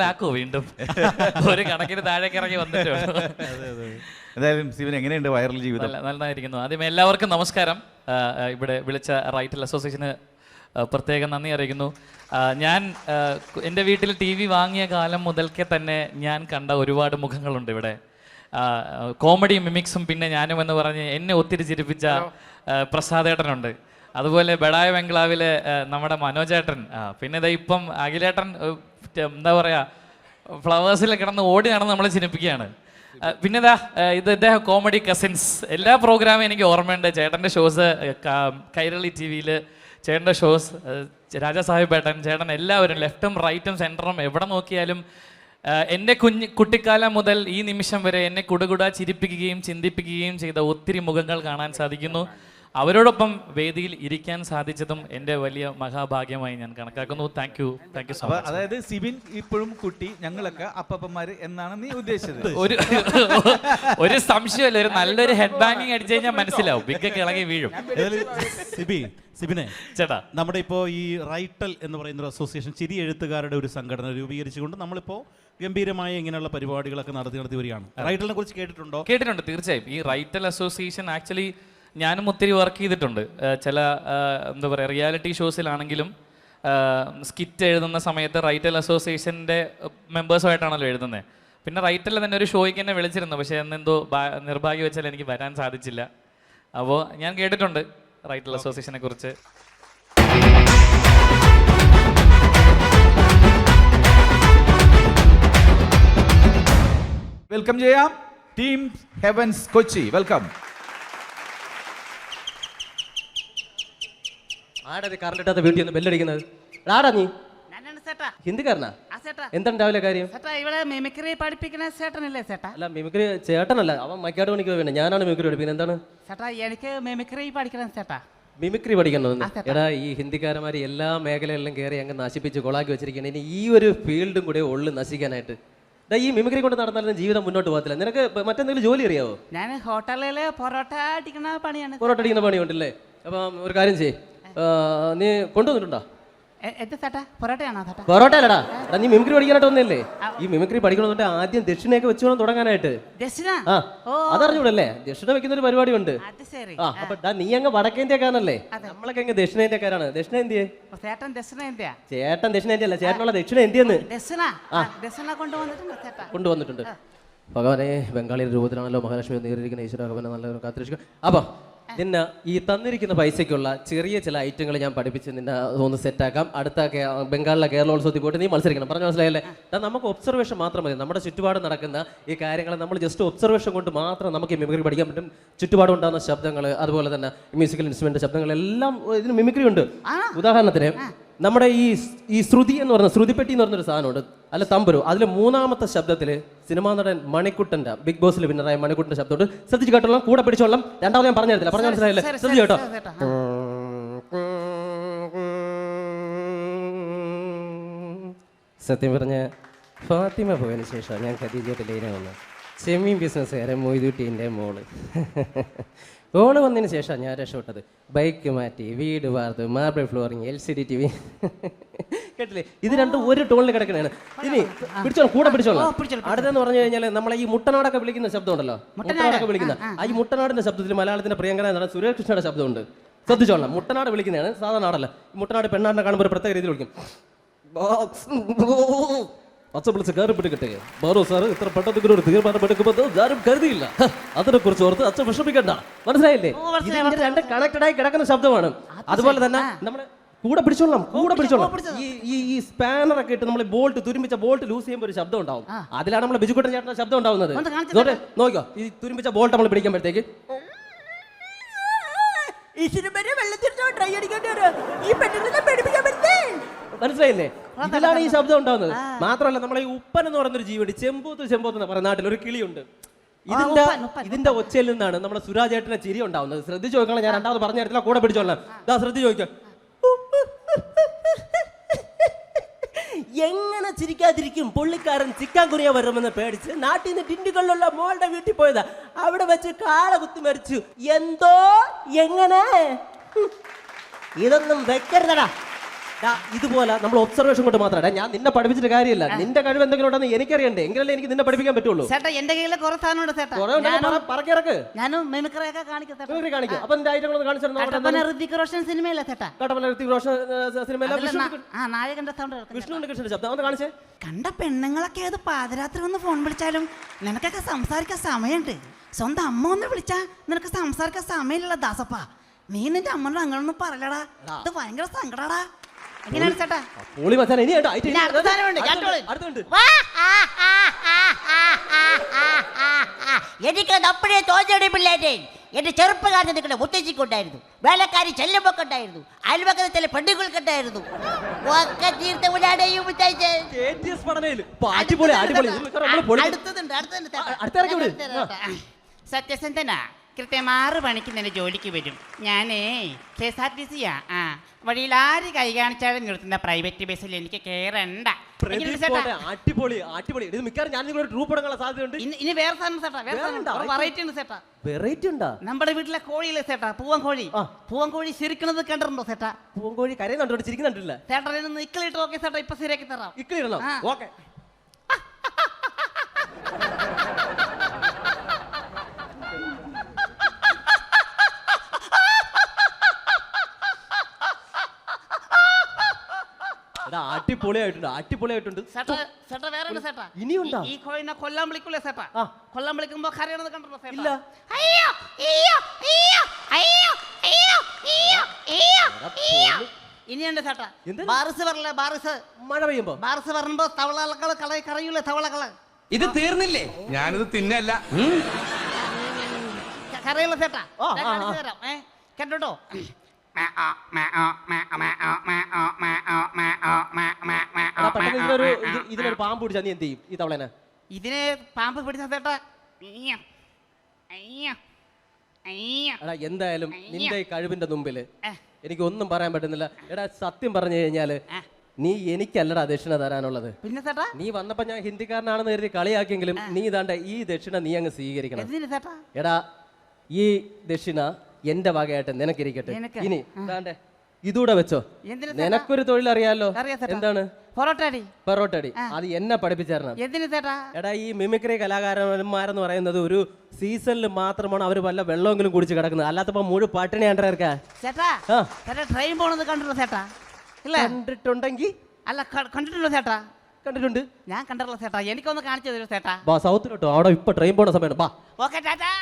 വൈറലാക്കോ വീണ്ടും? ഒരു കണക്കിന് താഴേക്ക് ഇറങ്ങി വന്നിട്ടുണ്ട്. എന്തായാലും സിബിൻ എങ്ങനെയുണ്ട് വൈറൽ ജീവിതം? നന്നായിരിക്കുന്നു. ആദ്യം എല്ലാവർക്കും നമസ്കാരം. ഇവിടെ വിളിച്ച റൈറ്റൽ അസോസിയേഷന് പ്രത്യേകം നന്ദി അറിയിക്കുന്നു. ഞാൻ എൻ്റെ വീട്ടിൽ TV വാങ്ങിയ കാലം മുതൽക്കേ തന്നെ ഞാൻ കണ്ട ഒരുപാട് മുഖങ്ങളുണ്ട് ഇവിടെ. കോമഡി മിമിക്സും പിന്നെ ഞാനും എന്ന് പറഞ്ഞ് എന്നെ ഒത്തിരി ചിരിപ്പിച്ച പ്രസാദേട്ടനുണ്ട്. അതുപോലെ ബഡായ ബംഗ്ലാവിലെ നമ്മുടെ മനോജേട്ടൻ, പിന്നെ ഇതാ ഇപ്പം അഖിലേട്ടൻ എന്താ പറയുക, ഫ്ലവേഴ്സിൽ കിടന്ന് ഓടി നടന്ന് നമ്മളെ ചിരിപ്പിക്കുകയാണ്. പിന്നെ ഇത് ഇദ്ദേഹം കോമഡി കസിൻസ് എല്ലാ പ്രോഗ്രാമും എനിക്ക് ഓർമ്മയുണ്ട്. ചേട്ടൻ്റെ ഷോസ് കൈരളി TV ചേട്ടൻ്റെ ഷോസ്, രാജാസാഹിബ് ഏട്ടൻ, ചേട്ടൻ എല്ലാവരും ലെഫ്റ്റും റൈറ്റും സെൻറ്ററും എവിടെ നോക്കിയാലും എൻ്റെ കുട്ടിക്കാലം മുതൽ ഈ നിമിഷം വരെ എന്നെ കുടുകുടാ ചിരിപ്പിക്കുകയും ചിന്തിപ്പിക്കുകയും ചെയ്ത ഒത്തിരി മുഖങ്ങൾ കാണാൻ സാധിക്കുന്നു. അവരോടൊപ്പം വേദിയിൽ ഇരിക്കാൻ സാധിച്ചതും എൻ്റെ വലിയ മഹാഭാഗ്യമായി ഞാൻ കണക്കാക്കുന്നു. Thank you so much. അതായത് സിബിൻ ഇപ്പോഴും കുട്ടി, ഞങ്ങളൊക്കെ അപ്പന്മാര് എന്നാണ് നീ ഉദ്ദേശിച്ചത്? ഒരു സംശയമല്ല, ഒരു നല്ലൊരു ഹെഡ് ബാങ്കിങ് അടിച്ചു കഴിഞ്ഞാൽ മനസ്സിലാവും, ബിഗ്ഗൊക്കെ ഇളകി വീഴും. സിബിനെ ചേട്ടാ, നമ്മുടെ ഇപ്പോൾ ഈ റൈറ്റൽ എന്ന് പറയുന്ന ഒരു അസോസിയേഷൻ, ചിരി എഴുത്തുകാരുടെ ഒരു സംഘടന രൂപീകരിച്ചുകൊണ്ട് നമ്മളിപ്പോൾ ഗംഭീരമായ ഇങ്ങനെയുള്ള പരിപാടികളൊക്കെ നടത്തി വരികയാണ്. റൈറ്റലിനെ കുറിച്ച് കേട്ടിട്ടുണ്ടോ? കേട്ടിട്ടുണ്ട്, തീർച്ചയായും. ഈ റൈറ്റൽ അസോസിയേഷൻ ആക്ച്വലി ഞാനും ഒത്തിരി വർക്ക് ചെയ്തിട്ടുണ്ട്. ചില എന്താ പറയുക, റിയാലിറ്റി ഷോസിലാണെങ്കിലും സ്കിറ്റ് എഴുതുന്ന സമയത്ത് റൈറ്റൽ അസോസിയേഷൻ്റെ മെമ്പേഴ്സുമായിട്ടാണല്ലോ എഴുതുന്നത്. പിന്നെ റൈറ്റലിൽ തന്നെ ഒരു ഷോയ്ക്ക് എന്നെ വിളിച്ചിരുന്നു, പക്ഷേ എന്നെന്തോ നിർഭാഗ്യം വെച്ചാൽ എനിക്ക് വരാൻ സാധിച്ചില്ല. അപ്പോൾ ഞാൻ കേട്ടിട്ടുണ്ട് റൈറ്റൽ അസോസിയേഷനെ കുറിച്ച്. വെൽക്കം ചെയ്യാം ടീം ഹെവൻസ് കൊച്ചി. വെൽക്കം. ആടത് കറണ്ടിട്ടാത്ത വീട്ടിൽ നിന്ന് ബെല്ലടിക്കുന്നത് ആടാ? നീ ഹിന്ദിക്കാരനാ? എന്താണ് രാവിലെ കാര്യം? ഇവിടെ മിമിക്രി പഠിപ്പിക്കുന്ന ചേട്ടനല്ലേ ചേട്ടാ? അല്ല, മിമിക്രി ചേട്ടനല്ല, അവൻ മൈക്കാട് പണിക്ക് വേണ്ട. ഞാനാണ് മിമിക്രി പഠിപ്പിക്കുന്നത്. എന്താണ് ചേട്ടാ? എനിക്ക് മിമിക്രി പഠിക്കണം ചേട്ടാ. മിമിക്രി പഠിക്കണമെന്ന്? എടാ, ഈ ഹിന്ദിക്കാരന്മാർ എല്ലാ മേഖലകളിലും കയറി അങ്ങ് നശിപ്പിച്ച് കൊളാക്കി വെച്ചിരിക്കുകയാണ്. ഇനി ഈ ഒരു ഫീൽഡും കൂടെ ഉള്ളു നശിക്കാനായിട്ട്. ഈ മിമിക്രി കൊണ്ട് നടന്നാലും ജീവിതം മുന്നോട്ട് പോകത്തില്ല. നിനക്ക് മറ്റെന്തെങ്കിലും ജോലി അറിയാവോ? ഞാൻ ഹോട്ടലില് പൊറോട്ട അടിക്കുന്ന പണിയാണ്. പൊറോട്ട അടിക്കുന്ന പണിയുണ്ടല്ലേ? അപ്പം ഒരു കാര്യം ചെയ്യ്, നീ കൊണ്ടുവന്നിട്ടുണ്ടോ? പൊറോട്ടയാണോ? പൊറോട്ട അല്ലടാ, നീ മിമിക്രി പഠിക്കാനായിട്ട് വന്നല്ലേ? ഈ മിമിക്രി പഠിക്കണമെന്നുണ്ടെ ആദ്യം ദക്ഷിണയൊക്കെ വെച്ച് വേണം തുടങ്ങാനായിട്ട്. അതറിഞ്ഞൂടല്ലേ? ദക്ഷിണ വെക്കുന്ന ഒരു പരിപാടി ഉണ്ട്. അപ്പൊ നീ അങ്ങ് വടക്കേന്ത്യക്കാരനല്ലേ, നമ്മളൊക്കെ അങ്ങ് ദക്ഷിണേന്ത്യക്കാരാണ്. ദക്ഷിണേന്ത്യ ചേട്ടൻ ദക്ഷിണേന്ത്യ അല്ല, ചേട്ടനുള്ള ദക്ഷിണേന്ത്യന്ന് കൊണ്ടുവന്നിട്ടുണ്ട്. ഭഗവാനെ, ബംഗാളിയുടെ രൂപത്തിലാണല്ലോ മഹാലക്ഷ്മി നേരിയിരിക്കുന്ന ഈശ്വര ഭഗവാനെ നല്ല കാത്തിരിക്കുക. അപ്പൊ നിന്നെ ഈ തന്നിരിക്കുന്ന പൈസയ്ക്കുള്ള ചെറിയ ചില ഐറ്റങ്ങൾ ഞാൻ പഠിപ്പിച്ച് നിന്നെ ഒന്ന് സെറ്റാക്കാം. അടുത്ത ബംഗാളിലെ കേരളോത്സവത്തിൽ പോയിട്ട് നീ മത്സരിക്കണം. പറഞ്ഞു മനസ്സിലായല്ലേ? നമുക്ക് ഒബ്സർവേഷൻ മാത്രം മതി. നമ്മുടെ ചുറ്റുപാട് നടക്കുന്ന ഈ കാര്യങ്ങൾ നമ്മൾ ജസ്റ്റ് ഒബ്സർവേഷൻ കൊണ്ട് മാത്രം നമുക്ക് മിമിക്രി പഠിക്കാൻ പറ്റും. ചുറ്റുപാടുണ്ടാകുന്ന ശബ്ദങ്ങൾ, അതുപോലെ തന്നെ മ്യൂസിക്കൽ ഇൻസ്ട്രുമെന്റ് ശബ്ദങ്ങളെല്ലാം ഇതിന് മിമിക്രി ഉണ്ട്. ഉദാഹരണത്തിന് നമ്മുടെ ഈ ശ്രുതി എന്ന് പറഞ്ഞ ശ്രുതിപ്പെട്ടി എന്ന് പറഞ്ഞൊരു സാധനമുണ്ട്, അല്ല തമ്പുരു. അതിൽ മൂന്നാമത്തെ ശബ്ദത്തിൽ സിനിമാ നടൻ മണിക്കുട്ടൻ്റെ, ബിഗ് ബോസിൽ വിന്നറായ മണിക്കുട്ടൻ്റെ ശബ്ദമുണ്ട്. ശ്രദ്ധിച്ച് കേട്ടോളാം, കൂടെ പിടിച്ചോളാം. രണ്ടാമത് ഞാൻ പറഞ്ഞു തരത്തില്ല, പറഞ്ഞു മനസ്സിലായില്ലേ? ശ്രദ്ധിച്ചു കേട്ടോ. സത്യം പറഞ്ഞ ഫാത്തിമ പോയതിന് ശേഷം ഞാൻ ഖദീജയുടെ ലൈന വന്നു. ചെമ്മീൻ ബിസിനസ്സുകാരൻ മൊയ്തുട്ടീൻ്റെ മോള് ഓള് വന്നതിന് ശേഷം ഞാൻ രക്ഷപ്പെട്ടത്. ബൈക്ക് മാറ്റി, വീട് വാർത്ത്, മാർബിൾ ഫ്ലോറിങ്, LCD TV. കേട്ടില്ലേ? ഇത് രണ്ടും ഒരു ടോണിൽ കിടക്കണതാണ്. ഇനി പിടിച്ചോളാം, കൂടെ പിടിച്ചോളാം. അടുത്തെന്ന് പറഞ്ഞു കഴിഞ്ഞാൽ നമ്മളെ ഈ മുട്ടനാടൊക്കെ വിളിക്കുന്ന ശബ്ദം ഉണ്ടല്ലോ, മുട്ടനാടൊക്കെ വിളിക്കുന്ന ഈ മുട്ടനാടിന്റെ ശബ്ദത്തിൽ മലയാളത്തിന്റെ പ്രിയങ്കര നടൻ സുരേഷ് കൃഷ്ണയുടെ ശബ്ദമുണ്ട്. ശ്രദ്ധിച്ചോളാം. മുട്ടനാട് വിളിക്കുന്നതാണ്, സാധാരണ നാടല്ല. മുട്ടനാട് പെണ്ണാടിനെ കാണുമ്പോൾ ഒരു പ്രത്യേക രീതിയിൽ വിളിക്കും. അച്ഛൻ വിളിച്ച് കാര്യം പിടിക്കട്ടെ, ബാറോ സാറ് ഇത്ര പെട്ടെന്ന് ഒരു തീരുമാനമെടുക്കുമ്പോൾ ആരും കരുതിയില്ല. അതിനെ കുറിച്ച് ഓർത്ത് അച്ഛൻ വിഷമിക്കണ്ട. മനസ്സിലായില്ലേ? രണ്ട് കണക്റ്റഡ് ആയി കിടക്കുന്ന ശബ്ദമാണ്. അതുപോലെ തന്നെ നമ്മുടെ കൂടെ പിടിച്ചോളാം, കൂടെ പിടിച്ചോളാം. ഈ സ്പാനർ ഒക്കെ ഇട്ട് നമ്മൾ ബോൾട്ട് തുരുമ്പിച്ച ബോൾട്ട് ലൂസ് ചെയ്യുമ്പോൾ ഒരു ശബ്ദം ഉണ്ടാവും. അതിലാണ് നമ്മളെ ബിജുക്കുട്ടൻ ചേട്ടൻ്റെ ശബ്ദം ഉണ്ടാവുന്നത്. നോക്കിയോ, ഈ തുരുമ്പിച്ച ബോൾട്ട് നമ്മൾ പിടിക്കുമ്പോഴത്തേക്ക് മനസ്സിലായില്ലേ? ഇതിലാണ് ഈ ശബ്ദം ഉണ്ടാവുന്നത്. മാത്രമല്ല, നമ്മളെ ഈ ഉപ്പൻ എന്ന് പറയുന്നൊരു ജീവിയുണ്ട്, ചെമ്പോത്ത് എന്ന് പറയുന്ന നാട്ടിൽ ഒരു കിളിയുണ്ട്. ഇതിന്റെ ഒച്ചയിൽ നിന്നാണ് നമ്മുടെ സുരാജേട്ടന്റെ ചിരി ഉണ്ടാവുന്നത്. ശ്രദ്ധിച്ചു നോക്കണം, ഞാൻ രണ്ടാമത് പറഞ്ഞു തരത്തില്ല, കൂടെ പിടിച്ചോളാം. ശ്രദ്ധിച്ചു നോക്കാം. എങ്ങനെ ചിരിക്കാതിരിക്കും? പുള്ളിക്കാരൻ ചിക്കൻ കുനിയ വരുമെന്ന് പേടിച്ച് നാട്ടിൽ നിന്ന് ടിണ്ടുകളിലുള്ള മോളുടെ വീട്ടിൽ പോയതാ. അവിടെ വെച്ച് കാള കുത്തി മരിച്ചു. എന്തോ എങ്ങനെ? ഇതൊന്നും വെക്കരുതടാ. ഇതുപോലെ നമ്മൾ ഒബ്സർവേഷൻ കൊണ്ട് മാത്രമല്ല, ഞാൻ നിന്നെ പഠിപ്പിച്ചിട്ട് കാര്യമില്ല. നിന്റെ കഴിവ് എന്തെങ്കിലും ഉണ്ടെന്ന് എനിക്കറിയണ്ടേ, എങ്കിലല്ലേ എനിക്ക് നിന്നെ പഠിപ്പിക്കാൻ പറ്റുള്ളൂ. ചേട്ടാ എന്റെ കയ്യിൽ കുറെ സാധനമുണ്ട് ചേട്ടാ. പറക്കിറക്ക് ഞാനും മെമിക്രി ഒക്കെ കാണിക്കാം ചേട്ടാ. കാണിക്കും. അപ്പൊ നിന്റെ ഐറ്റങ്ങളൊന്ന് കാണിച്ചു കട്ടപ്പന ഋതിക് റോഷൻ സിനിമയില്ല ചേട്ടാ. നായകന്റെ സൗണ്ട് വിഷ്ണുവിന്റെ കൃഷ്ണന്റെ ശബ്ദം ഒന്ന് കാണിച്ചേ. കണ്ട പെണ്ണുങ്ങളൊക്കെ ഏത് പാതിരാത്രി ഒന്ന് ഫോൺ വിളിച്ചാലും നിനക്കൊക്കെ സംസാരിക്കാൻ സമയമുണ്ട്. സ്വന്തം അമ്മ ഒന്ന് വിളിച്ചാ നിനക്ക് സംസാരിക്കാൻ സമയമില്ല ദാസപ്പ. നീ നിന്റെ അമ്മനോട് അങ്ങനൊന്നും പറയലടാ, ഇത് ഭയങ്കര സങ്കടാടാ. എങ്ങനെയാണ് ചേട്ടാ? പോളി മച്ചാൻ ഇനി പിന്നെ അടുത്ത സാധനമുണ്ട്, കേട്ടോളൂ. അടുത്തുണ്ട്. എനിക്കത് അപ്പഴേ തോന്നടി പിള്ളേരെ. എന്റെ ചെറുപ്പക്കാരൻ നിൽക്കുന്ന മുത്തശ്ശിക്കുണ്ടായിരുന്നു, വേലക്കാരി ചെല്ലുമ്പൊക്കുണ്ടായിരുന്നു, അയൽവക്കത്തിലെ പെണ്ണുങ്ങൾക്കുണ്ടായിരുന്നു. ഒക്കെ തീർത്തവിടാണ് ഈ മുത്തശ്ശൻ. സത്യസന്ധനാ, കൃത്യം 6 മണിക്ക് തന്നെ ജോലിക്ക് വരും. ഞാനേ KSRTC വഴിയിൽ ആര് കൈ കാണിച്ചാലും നിർത്തുന്ന പ്രൈവറ്റ് ബസ്സിൽ എനിക്ക് കേറണ്ട. അടിപൊളി അടിപൊളി. ഇത് മിക്കവാറും ഞാൻ നിങ്ങളുടെ ട്രൂപ്പ് തുടങ്ങാനുള്ള സാധ്യതയുണ്ട്. ഇനി വേറെ സാധനം ചേട്ടാ, വെറൈറ്റി ഉണ്ട് ചേട്ടാ. വെറൈറ്റി ഉണ്ടാ? നമ്മുടെ വീട്ടിലെ കോഴിയില്ലേ ചേട്ടാ, പൂവൻ കോഴി. പൂവൻ കോഴി ശരിക്കണത് കണ്ടിട്ടുണ്ടോ ചേട്ടാ? പൂവൻ കോഴി കരയുന്നുണ്ടോ, ചിരിക്കുന്നുണ്ടല്ല? ചേട്ടാ ഇക്കിളിട്ട് ഓക്കെ ചേട്ടാ, ഇപ്പൊ ശരിയാക്കി തരാം. ഇക്കിളിടണം. ഓക്കെ. അടിപൊളിയായിട്ടുണ്ട്, അടിപൊളിയായിട്ടുണ്ട്. ചേട്ടാ വേറെ ഉണ്ട് ചേട്ടാ. ഇനിയുണ്ടോ? ഈ കോഴിനെ കൊല്ലാൻ വിളിക്കൂലേ ചേട്ടാ? കൊല്ലാൻ വിളിക്കുമ്പോ കരയണത് കണ്ടോ ചേട്ടാ? ഇല്ല. അയ്യോ അയ്യോ അയ്യോ അയ്യോ അയ്യോ അയ്യോ അയ്യോ. ഇനിയുണ്ട് ചേട്ടാ, ബാറിസ് പറയല്ലേ, ബാറിസ്. മഴ പെയ്യുമ്പോ ബാറിസ് പറയുമ്പോ തവളകള് കറയൂലേ, തവളകള്. ഇത് തീർന്നില്ലേ? ഞാനിത് തിന്നല്ല. കരയുള്ള ചേട്ടാ, കാണിച്ചു തരാം. കണ്ടോ? ഇതിനൊരു പാമ്പ് പിടിച്ചാ നീ എന്ത് ചെയ്യും ഈ തവളനെ? ഇതിനെ പാമ്പ് പിടിച്ച ചേട്ടാ, എടാ എന്തായാലും നിന്റെ ഈ കഴിവിന്റെ മുമ്പില് എനിക്ക് ഒന്നും പറയാൻ പറ്റുന്നില്ല. എടാ സത്യം പറഞ്ഞു കഴിഞ്ഞാല് നീ എനിക്കല്ലടാ ദക്ഷിണ തരാനുള്ളത്. പിന്നെ ചേട്ടാ നീ വന്നപ്പോ ഞാൻ ഹിന്ദിക്കാരനാണെന്ന് കരുതി കളിയാക്കിയെങ്കിലും നീ ഇതാണ്ട ഈ ദക്ഷിണ നീ അങ്ങ് സ്വീകരിക്കണം. ചേട്ടാ എടാ ഈ ദക്ഷിണ എന്റെ വകയായിട്ട് നിനക്കിരിക്കട്ടെ. ഇനി ഇതാണ്ടേ ഇതൂടെ വെച്ചോ. നിനക്കൊരു തൊഴിൽ അറിയാലോ. എന്താണ്? പൊറോട്ടടി. അത് എന്നെ പഠിപ്പിച്ചേരണം. എടാ ഈ മിമിക്രി കലാകാരന്മാരെന്ന് പറയുന്നത് ഒരു സീസണിൽ മാത്രമാണ് അവര് വല്ല വെള്ളമെങ്കിലും കുടിച്ച് കിടക്കുന്നത്, അല്ലാത്തപ്പോ മുഴു പട്ടിണി കണ്ടിരിക്കാ. ട്രെയിൻ പോണത് കണ്ടിട്ടുണ്ടോ ചേട്ടാ? കണ്ടിട്ടുണ്ടെങ്കിൽ അല്ല കണ്ടിട്ടുണ്ടോ ചേട്ടാ? കണ്ടിട്ടുണ്ട്. ഞാൻ കണ്ടിട്ടുള്ള ചേട്ടാ, എനിക്കൊന്ന് കാണിച്ചു തരൂ ചേട്ടാ. സൗത്തിലോട്ടോ, അവിടെ ഇപ്പൊ ട്രെയിൻ പോണ സമയമാണ്. ഓക്കെ ചേട്ടാ.